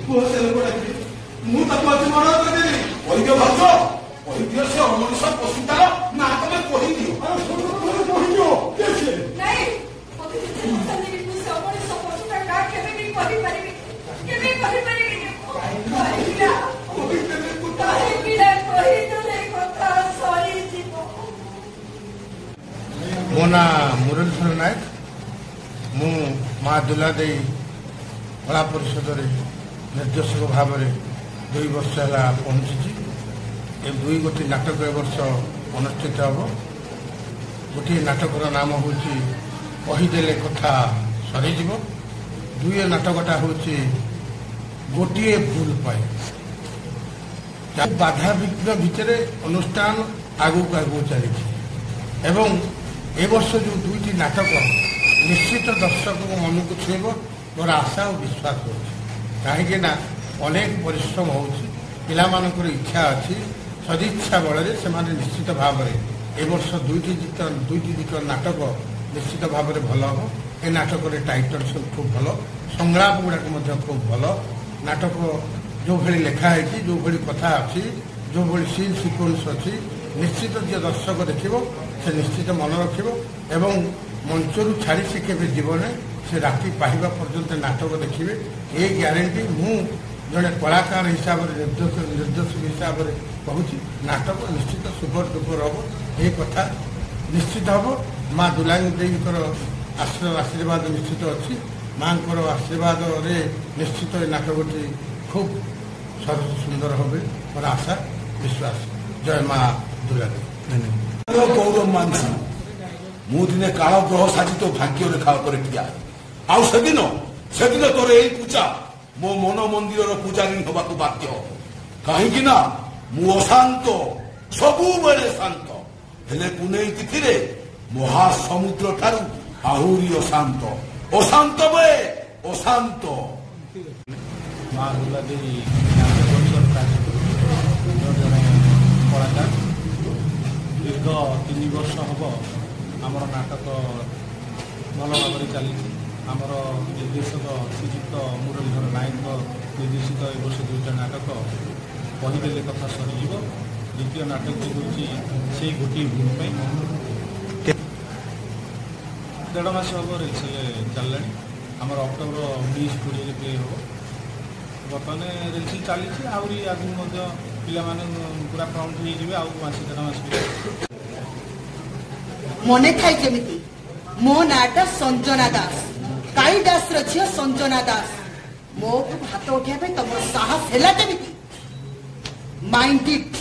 पुह से लोग मु तक आज मना कर दे ओइ के भाजो ओइ दियो से मनुष्य पशुता ना तमे कहि दियो अरे कहि दियो कैसे नहीं अभी जितने मसाले की मुझसे और सब पशुता का केबे नहीं कहि परिबी केबे कहि परिबी कहिला ओइ तेरे कुत्ता कहिला कहि तो नहीं कथा सॉरी जीवो मोना मुरलीधर नायक मु माँ दुलादेई कला परिषद निर्देशक भाव में 2 वर्ष है पहुंची। ए 2 गोटी नाटक ए वर्ष अनुष्ठित हम। गोटे नाटकर नाम हूँ कहीदेले कथा सर 2 नाटकटा हूँ गोटे भूल पाए बाधा विघ्न भितर अनुष्ठान आगू आगू चली एवं ए वर्ष जो 2टी नाटक निश्चित दर्शक मन को छुब मोर आशा और विश्वास हो कहीं अनेक परिश्रम हो पिलामानकर इच्छा अच्छी सदिच्छा बल से निश्चित भाव में ए वर्ष 2टी नाटक निश्चित भाव में भल हम। ए नाटक टाइटल सब खूब भल संलाप गुड़ाक खूब भल नाटक जो भली लिखाई जो भली कथा अच्छी जो भली सीन सिक्वेन्स अच्छी निश्चित जो दर्शक देखिबो से निश्चित मन रखिबो एवं मंचरू छाड़ी से केबे जीवने से राति पाहिबा पर्यंत नाटक देखिए ये ग्यारंटी मु जड़े कलाकार हिसाब से निर्देशक हिसाब से कहूँ नाटक निश्चित सुपर डुपर हम ये कथा निश्चित हम। माँ दुलांकर आशीर्वाद निश्चित अच्छी माँ आशीर्वाद रे निश्चित नाटकटी खूब सरस सुंदर हो मोर आशा विश्वास। जय माँ दुलादेई। गौरव मानसी मु दिने काल ग्रह साजी तो भाग्य रेखा पर ठिया आउ सेदिन तोर यही पूजा मो मन मंदिर पूजारी हवा बाध्य कहीं मु अशांत सबु बेले शांत हेले पुनई तिथि रे महासमुद्र ठारू आहुरी अशांत अशांत बे अशांत। माँ दुलादेई कलाकार दीर्घ 3 वर्ष हम आमर नाटक भल भाव चली आमर निर्देशक श्रीजुक्त मुरलीधर नायक निर्देशित ए वर्ष 2टा नाटक कहीदेले कथा सरीज। द्वितीय नाटक हूँ से गोटे भूल 1.5 मास हम रिहर्सल चलला आमर अक्टोबर 19-20 प्ले हम बर्तमान रिहर्सल चली आहरी आगू पिला पूरा फ्रंट हो मास 1.5 मास मने थाई केमिति मो नाटा संजना दास काई दास झील संजना दास मो हाथ उठा तुम साहस है केमिति माइंड इट